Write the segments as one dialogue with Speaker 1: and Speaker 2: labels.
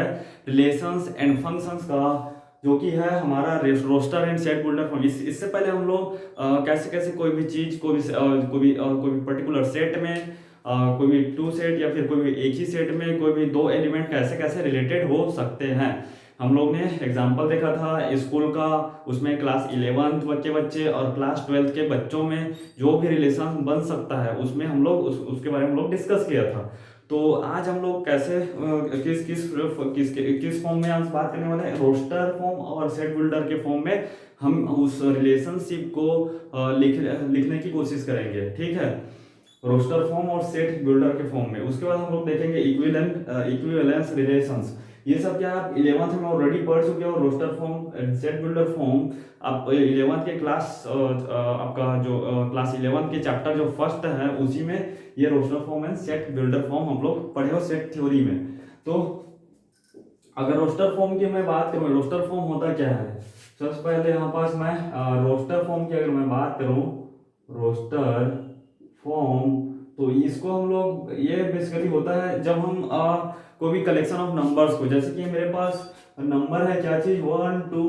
Speaker 1: है relations and functions का, जो कि है हमारा roster and set builder function. इससे पहले हम लोग कैसे कैसे कोई भी चीज कोई भी पर्टिकुलर सेट में कोई भी टू सेट या फिर कोई भी एक ही सेट में कोई भी दो एलिमेंट कैसे कैसे रिलेटेड हो सकते हैं, हम लोग ने एग्जाम्पल देखा था स्कूल का। उसमें क्लास 11th के बच्चे और क्लास 12th के बच्चों में जो भी रिलेशन बन सकता है उसमें हम लोग उसके बारे में हम लोग डिस्कस किया था। तो आज हम लोग कैसे किस किस किस किस फॉर्म में आज बात करने वाले हैं, रोस्टर फॉर्म और सेट बिल्डर के फॉर्म में हम उस रिलेशनशिप को लिखने की कोशिश करेंगे, ठीक है, रोस्टर फॉर्म और सेट बिल्डर के फॉर्म में। उसके बाद हम लोग देखेंगे इक्विवेलेंस रिलेशंस। ये सब क्या आप 11th में ऑलरेडी पढ़ चुके हो, roster form set builder form. आप 11th के क्लास आपका जो क्लास 11th के चैप्टर जो फर्स्ट है उसी में ये roster form and set builder form हम लोग पढ़े हो सेट थ्योरी में। तो अगर रोस्टर फॉर्म की मैं बात करूँ, रोस्टर फॉर्म होता क्या है, सबसे पहले यहाँ पास मैं रोस्टर फॉर्म की अगर मैं बात करूँ, रोस्टर फॉर्म, तो इसको हम लोग ये बेसिकली होता है जब हम कोई भी कलेक्शन ऑफ नंबर्स को, जैसे कि मेरे पास नंबर है क्या चीज 1 2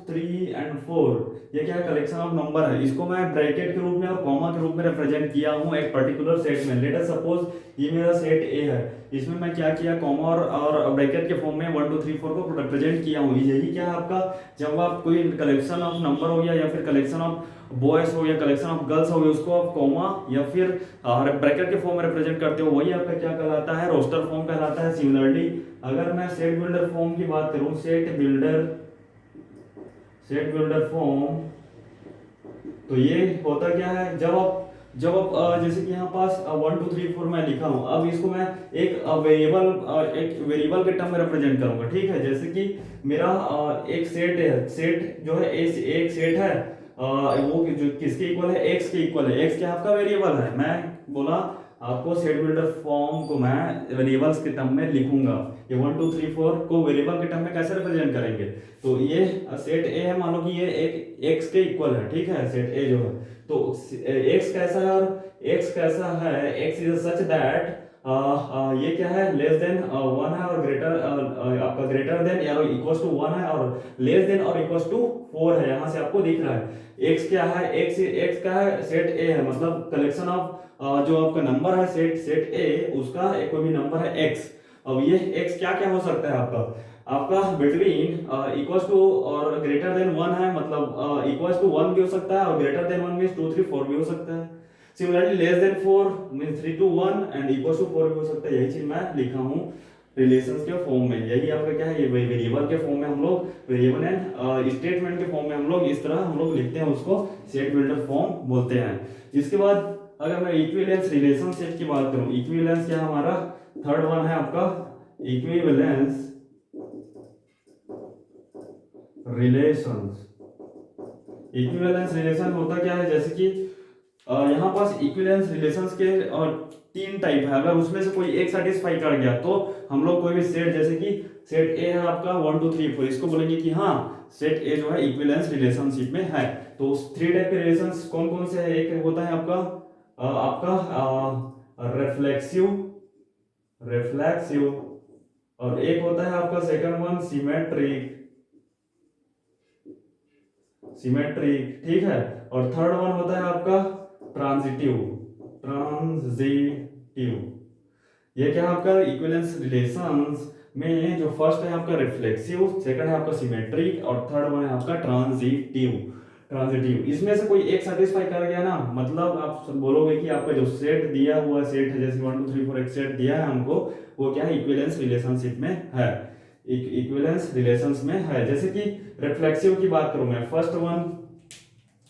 Speaker 1: 3 एंड 4, ये क्या कलेक्शन ऑफ नंबर है, इसको मैं ब्रैकेट के रूप में और कॉमा के रूप में रिप्रेजेंट किया हूँ एक पर्टिकुलर सेट में। लेट अस सपोज ये मेरा सेट ए है, इसमें मैं क्या किया, कॉमा और ब्रैकेट के फॉर्म में 1 2 3 4 को रिप्रेजेंट किया हूँ। यही क्या है आपका, जब आप कोई कलेक्शन ऑफ नंबर हो गया या फिर कलेक्शन ऑफ बॉयज हो गया, कलेक्शन ऑफ गर्ल्स हो गया, उसको आप कॉमा या फिर ब्रैकेट के फॉर्म में रिप्रेजेंट करते हो, वही आपका क्या कहलाता है, रोस्टर फॉर्म कहलाता है। सिमिलरली अगर मैं सेट बिल्डर फॉर्म की बात करूं, सेट बिल्डर फॉर्म, तो ये होता क्या है, जब आप जैसे कि यहाँ पास 1 2 3 4 मैं लिखा हूँ, अब इसको मैं एक वेरिएबल के टर्म में रिप्रेजेंट करूंगा, ठीक है। जैसे कि मेरा एक सेट है, सेट जो है एक सेट है, वो जो किसके इक्वल है, एक्स के इक्वल है। एक्स क्या आपका वेरिएबल है, मैं बोला आपको सेट बिल्डर फॉर्म को मैं वेरिएबल्स के टर्म में लिखूंगा। ये 1 2 3 4 को वेरिएबल के टर्म में कैसे रिप्रेजेंट करेंगे, तो ये सेट ए है, मान लो कि ये एक एक्स के इक्वल है, ठीक है, सेट ए जो है। तो एक्स कैसा है और एक्स कैसा है, एक्स इज सच दैट ये क्या है, लेस देन 1 है और आपका ग्रेटर देन या इक्वल टू 1 है और लेस देन और इक्वल टू 4 है, यहाँ से आपको दिख रहा है। एक्स क्या है, एक्स का है सेट ए है, मतलब कलेक्शन ऑफ जो आपका नंबर है सेट ए, उसका एक कोई भी नंबर है एक्स। अब ये एक्स क्या क्या हो सकता है आपका बिटवीन इक्वल्स टू और ग्रेटर देन 1 है, मतलब इक्वल्स टू 1 भी हो सकता है और ग्रेटर देन 1 मींस 2 3 4 भी हो सकता है। Similarly less than 4 means 3 to 1 and equals to 4 भी हो सकता है। यही चीज मैं लिखा हूँ रिलेशंस के फॉर्म में। यही आपका क्या है, ये वेरिएबल के फॉर्म में हम लोग, वेरिएबल एंड स्टेटमेंट के फॉर्म में हम लोग इस तरह हम लोग लिखते हैं, उसको सेट बिल्डर फॉर्म बोलते हैं। इसके बाद अगर मैं इक्विवेलेंस रिलेशनशिप की बात करूं, इक्विवेलेंस क्या हमारा थर्ड वन है आपका, इक्विवेलेंस रिलेशंस। इक्विवेलेंस रिलेशन होता क्या है, जैसे कि यहाँ पास इक्विवेलेंस रिलेशंस के तीन टाइप है, अगर उसमें से कोई एक सेटिस्फाई कर गया तो हम लोग कोई भी सेट, जैसे कि सेट ए है आपका 1 2 3 4, इसको बोलेंगे कि हाँ सेट ए जो है इक्विवेलेंस रिलेशनशिप में है। तो 3 टाइप के रिलेशंस कौन कौन से है, एक होता है आपका रिफ्लेक्सिव और एक होता है आपका सेकंड वन सिमेट्रिक, ठीक है, और थर्ड वन होता है आपका ट्रांजिटिव। ये क्या है आपका इक्विवेलेंस रिलेशंस में, जो फर्स्ट है आपका रिफ्लेक्सिव, सेकंड है आपका सिमेट्रिक और थर्ड वन है आपका ट्रांजिटिव। इसमें से कोई एक सेटिस्फाई कर गया ना, मतलब आप बोलोगे कि आपका जो सेट दिया हुआ सेट है, जैसे 1 2 3 4 एक सेट दिया है हमको, वो क्या है इक्विवेलेंस रिलेशनशिप में है, इक्विवेलेंस रिलेशंस में है। जैसे कि रिफ्लेक्सिव की बात करूं मैं, first one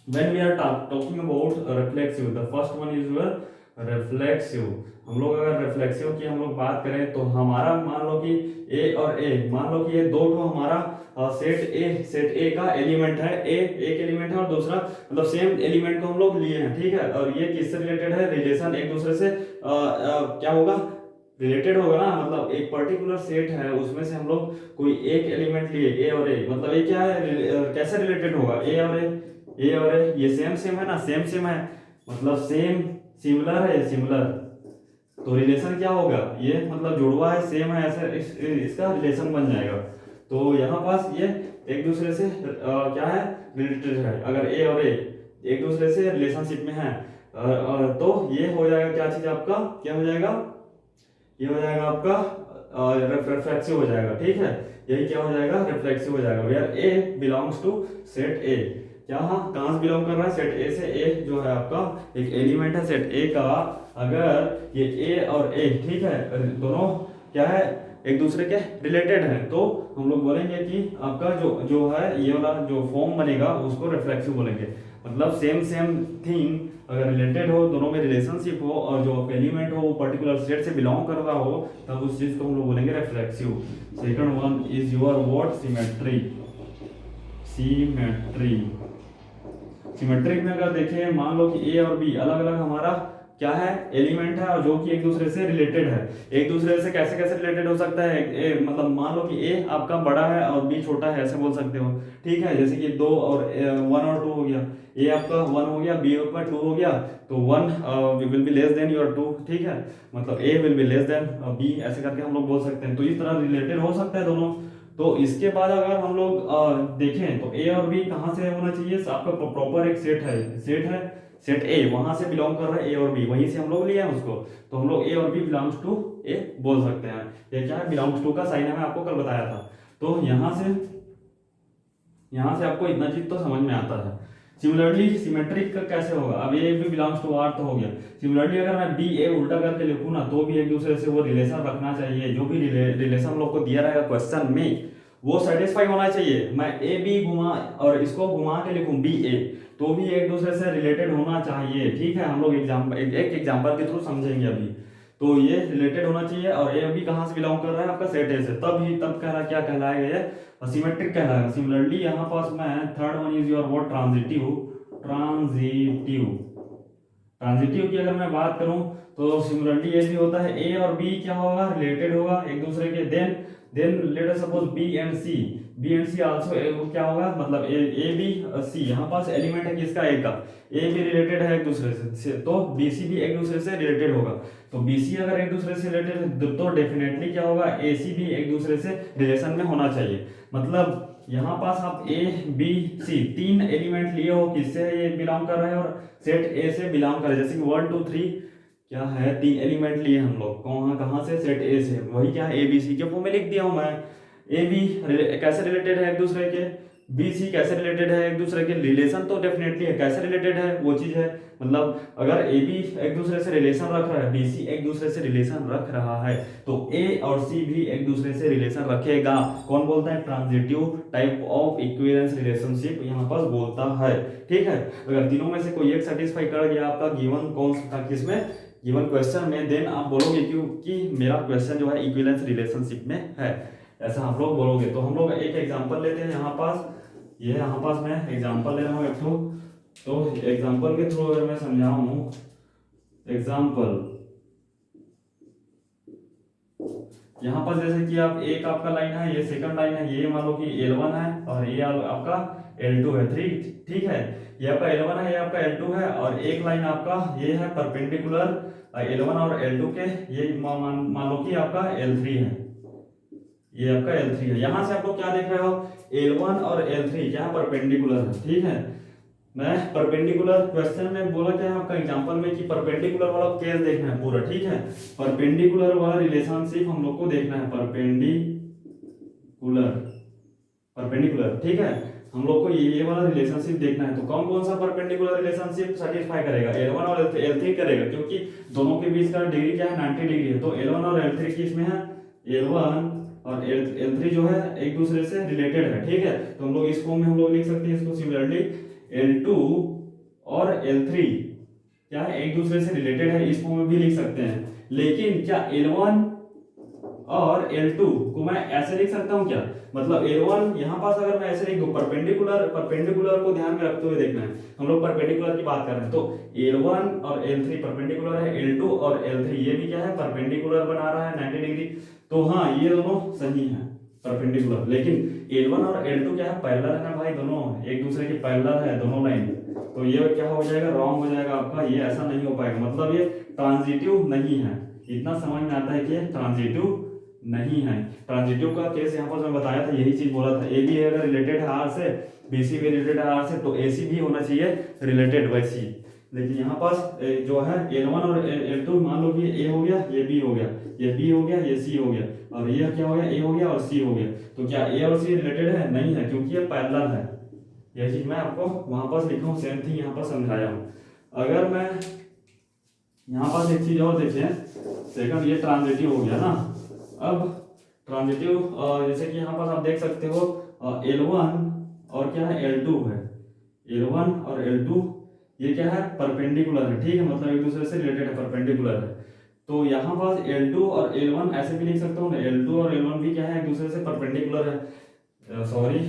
Speaker 1: when we are talking about reflexive, the first one is your reflexive. हम लोग अगर रिफ्लेक्सिव की हम लोग बात करें तो हमारा मान लो कि ए और ए, मान लो कि ये दो तो हमारा सेट ए का एलिमेंट है, ए एक एलिमेंट है और दूसरा मतलब सेम एलिमेंट को हम लोग लिए हैं, ठीक है, और ये किससे रिलेटेड है, रिलेशन एक दूसरे से क्या होगा, रिलेटेड होगा ना, मतलब एक पर्टिकुलर सेट है उसमें से हम लोग कोई एक एलिमेंट लिए ए और ए, मतलब ये क्या है, कैसे रिलेटेड होगा, ए और ए ये सेम है ना, सेम है, मतलब सेम सिमिलर है, सिमिलर तो रिलेशन क्या होगा, ये मतलब जुड़वा है, सेम है, ऐसा इसका रिलेशन बन जाएगा। तो यहाँ पास ये एक दूसरे से क्या है, रिलेटेड है। अगर ए और ए एक दूसरे से रिलेशनशिप में है तो ये हो जाएगा क्या चीज आपका, क्या हो जाएगा, ये हो जाएगा आपका रिफ्लेक्सिव हो जाएगा। ठीक है, यही क्या हो जाएगा, रिफ्लेक्सिव हो जाएगा। Where A belongs to set A, क्या हाँ कहाँ से बिलोंग कर रहा है, सेट ए से। ए जो है आपका एक एलिमेंट है सेट ए का। अगर ये ए और ए, ठीक है, दोनों क्या है, एक दूसरे के रिलेटेड हैं, तो हम लोग बोलेंगे कि आपका जो जो है ये वाला जो फॉर्म बनेगा उसको रिफ्लेक्सिव बोलेंगे। मतलब सेम सेम थिंग अगर रिलेटेड हो, दोनों में रिलेशनशिप हो, और जो एलिमेंट हो वो पर्टिकुलर सेट से बिलोंग कर रहा हो, तब उस चीज को हम लोग बोलेंगे reflexive. Second one is your what, symmetry. Symmetry, symmetric में अगर देखें, मान लो कि ए और बी अलग अलग हमारा क्या है, एलिमेंट है, और जो कि एक दूसरे से रिलेटेड है। एक दूसरे से कैसे कैसे रिलेटेड हो सकता है, मतलब मान लो कि ए आपका बड़ा है और बी छोटा है, ऐसे बोल सकते हो। ठीक है, जैसे कि 2 और 1 और 2 हो गया, ए आपका 1 हो गया, बी आपका 2 हो गया, तो 1 will be less than your 2। ठीक है, मतलब A will be less than B, ऐसे करके हम लोग बोल सकते हैं। तो इस तरह रिलेटेड हो सकता है दोनों। तो इसके बाद अगर हम लोग देखें तो ए और बी कहाँ से होना चाहिए, आपका प्रॉपर एक सेट है सेट ए, वहां से बिलोंग कर रहा है ए और बी, वहीं से हम लोग लिया है उसको, तो हम लोग ए और बी बिलोंग्स टू ए बोल सकते हैं। ये क्या है, बिलोंग्स टू का साइन है, मैं आपको कल बताया था। तो यहाँ से आपको इतना चीज तो समझ में आता है। सिमिलरली सिमेट्रिक का कैसे होगा, अब ए भी बिलोंग्स टू आर तो हो गया। सिमिलरली अगर मैं बी ए उल्टा करके लिखूँ ना, तो भी एक दूसरे से वो रिलेशन रखना चाहिए। जो भी रिलेशन हम लोग को दिया रहेगा क्वेश्चन में, वो सेटिस्फाई होना चाहिए। मैं ए बी घुमा और इसको घुमा के लिखूं बी ए, तो भी एक दूसरे से रिलेटेड होना चाहिए। ठीक है, हम लोग एक एग्जांपल के थ्रू समझेंगे अभी। तो ये रिलेटेड होना चाहिए, और ए अभी कहाँ से बिलोंग कर रहा है, आपका सेट ए से, तब क्या कहलाएगा ये, सिमेट्रिक कहलाएगा। सिमिलरली यहाँ पास मैं third one is your what, transitive. Transitive transitive की अगर मैं बात करूं, तो सिमिलरली ये भी होता है, ए और बी क्या होगा, रिलेटेड होगा एक दूसरे के। Then let us suppose B and C also क्या होगा, मतलब ए बी सी, यहाँ पास एलिमेंट है किसका, ए का। ए भी रिलेटेड है एक दूसरे से, तो बी सी भी एक दूसरे से रिलेटेड होगा। तो बी सी अगर एक दूसरे से रिलेटेड है, तो डेफिनेटली क्या होगा, ए सी भी एक दूसरे से रिलेशन में होना चाहिए। मतलब यहाँ पास आप ए बी सी 3 एलिमेंट लिए हो, किससे ये बिलोंग कर रहे हैं, और सेट ए से बिलोंग कर रहे हैं। जैसे कि 1 2 3 क्या है, 3 एलिमेंट लिए हम लोग, कहाँ से, सेट ए से। वही क्या है, ए बी सी के फॉर्म में लिख दिया हूं मैं। ए बी कैसे रिलेटेड है एक दूसरे के, बी सी कैसे रिलेटेड है एक दूसरे के, रिलेशन तो डेफिनेटली है, कैसे रिलेटेड है वो चीज है। मतलब अगर ए बी एक दूसरे से रिलेशन रख रहा है, बी सी एक दूसरे से रिलेशन रख रहा है, तो ए और सी भी एक दूसरे से रिलेशन रखेगा। कौन बोलता है, transitive type of equivalence relationship यहाँ पर बोलता है। ठीक है, अगर तीनों में से कोई एक सेटिस्फाई कर गया आपका गिवन कौन सा, किसमें, गिवन क्वेश्चन में, देन आप बोलोगे कि मेरा क्वेश्चन जो है इक्विवेलेंस रिलेशनशिप में है, ऐसा आप लोग बोलोगे। तो हम लोग एक एग्जांपल लेते हैं यहाँ पास। ये यहाँ पास मैं एग्जांपल ले रहा हूँ एक तो एग्जांपल के थ्रू अगर मैं समझाऊँ, एग्जांपल यहाँ पर जैसे कि आप एक आपका लाइन है, ये सेकंड लाइन है, ये मान लो कि L1 है और ये आपका L2 है। ठीक है, ये आपका L1 है, ये आपका L2 है, और एक लाइन आपका ये है परपेंडिकुलर L1 और L2 के, ये मान लो कि आपका L3 है, ये आपका L3 है। यहाँ से आप लोग क्या देख रहे हो, L1 और L3 क्या परपेंडिकुलर है। ठीक है, मैं परपेंडिकुलर क्वेश्चन में बोला क्या है आपका एग्जांपल में कि परपेंडिकुलर वाला केस देखना है पूरा। ठीक है, परपेंडिकुलर वाला रिलेशनशिप हम लोग को देखना है, परपेंडिकुलर। ठीक है, हम लोग को ये वाला रिलेशनशिप देखना है। तो कौन कौन सा परपेंडिकुलर रिलेशनशिप सेटिस्फाई करेगा, L1 और L3 करेगा, क्योंकि दोनों के बीच का डिग्री क्या है, 90 डिग्री है। तो L1 और L3 किस में है, L1 और L3 जो है एक दूसरे से रिलेटेड है। ठीक है, तो हम लोग इस फॉर्म में हम लोग लिख सकते हैं इसको, सिमिलरली L2 और L3 क्या है, एक दूसरे से रिलेटेड है, इस फॉर्म में भी लिख सकते हैं। लेकिन क्या L1 और L2 को मैं ऐसे लिख सकता हूं क्या, मतलब L1 यहाँ पास अगर मैं ऐसे लिख दूं, परपेंडिकुलर को ध्यान में रखते हुए देखना है, हम लोग परपेंडिकुलर की बात कर रहे हैं। तो L1 और L3 परपेंडिकुलर है, L2 और L3 ये भी क्या है, परपेंडिकुलर बना रहा है 90 डिग्री। तो हाँ, ये दोनों सही है परपेंडिकुलर। लेकिन L1 और L2 क्या है, पैरेलल है ना भाई, दोनों एक दूसरे के पैरेलल है दोनों लाइन। तो ये क्या हो जाएगा, रॉन्ग हो जाएगा आपका, ये ऐसा नहीं हो पाएगा, मतलब ये ट्रांजिटिव नहीं है। इतना समझ में आता है कि ट्रांजिटिव नहीं है। ट्रांजिटिव का केस यहाँ पर मैं बताया था, यही चीज बोला था, ए बी अगर रिलेटेड है आर से, बी सी भी रिलेटेड है आर से, तो ए सी भी होना चाहिए रिलेटेड बाई सी। लेकिन यहाँ पास जो है L1 और L2 मान लो कि ए हो गया, ये बी हो गया, ये बी हो गया, ये सी हो गया, और ये क्या हो गया, ए हो गया और सी हो गया। तो क्या ए और सी रिलेटेड है? नहीं है, क्योंकि ये पैरेलल है। यह चीज मैं आपको वहां पास लिखा हूँ, सेम थिंग यहाँ पर समझाया हूँ। अगर मैं यहाँ पास एक चीज और देखें, सेकंड ये ट्रांजिटिव हो गया ना। अब ट्रांजिटिव जैसे कि यहाँ पास आप देख सकते हो L1 और क्या है L2 है, L1 और L2 ये क्या है, परपेंडिकुलर है, ठीक है, मतलब एक दूसरे से रिलेटेड है, परपेंडिकुलर है। तो यहाँ पास L2 और L1 ऐसे भी लिख सकता हूँ ना, L2 और L1 भी क्या है, एक दूसरे से परपेंडिकुलर है। सॉरी,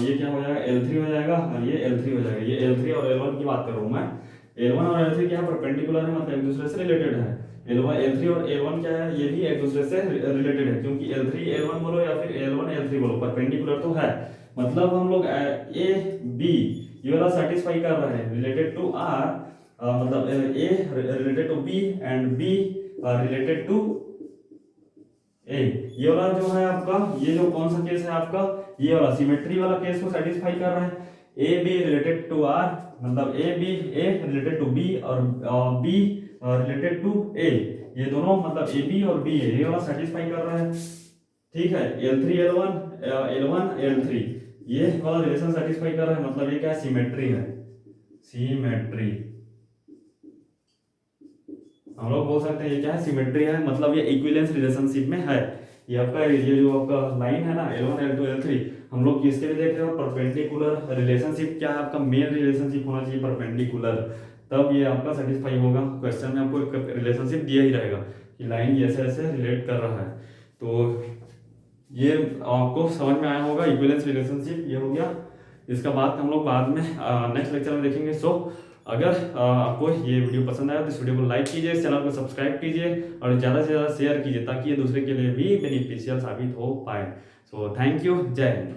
Speaker 1: ये क्या हो जाएगा, L3 हो जाएगा और ये L3 हो जाएगा। ये L3 और L1 की बात कर रहा हूँ मैं। L1 और L3 क्या है, परपेंडिकुलर है, मतलब एक दूसरे से रिलेटेड है। L3 और L1 क्या है, ये भी एक दूसरे से रिलेटेड है, क्योंकि L3 L1 बोलो या फिर L1 L3 बोलो, परपेंडिकुलर तो है। मतलब हम लोग ए बी ये वाला सेटिस्फाई कर रहे हैं रिलेटेड टू आर, मतलब A related to B and B related to A. ये वाला जो है आपका, ये जो कौन सा केस है आपका, ये वाला सिमेट्री वाला केस को सेटिस्फाई कर रहा है। A B related to R, मतलब ए रिलेटेड टू बी और बी रिलेटेड टू ए, ये दोनों मतलब ए बी और बी ये वाला सेटिस्फाई कर रहा है, ठीक है। L3 L1 L3 ये वाला रिलेशन सेटिस्फाई कर रहा है, मतलब ये क्या है, सिमेट्री है, सिमेट्री। हम लोग बोल सकते हैं ये क्या है, सिमेट्री है, मतलब ये इक्विवेलेंस रिलेशनशिप में है। ये आपका, ये जो आपका लाइन है ना L1 L2 L3, हम लोग किसके लिए देख रहे हो, परपेंडिकुलर रिलेशनशिप। क्या है आपका, मेन रिलेशनशिप होना चाहिए परपेंडिकुलर, तब ये आपका सेटिस्फाई होगा। क्वेश्चन में आपको एक रिलेशनशिप दिया ही रहेगा कि लाइन ऐसे ऐसे रिलेट कर रहा है। तो ये आपको समझ में आया होगा, इक्विवेलेंस रिलेशनशिप ये हो गया। इसका बात हम लोग बाद में नेक्स्ट लेक्चर में देखेंगे। सो अगर आपको ये वीडियो पसंद आया तो इस वीडियो को लाइक कीजिए, इस चैनल को सब्सक्राइब कीजिए और ज़्यादा से ज़्यादा शेयर कीजिए, ताकि ये दूसरे के लिए भी बेनिफिशियल साबित हो पाए। सो थैंक यू, जय हिंद।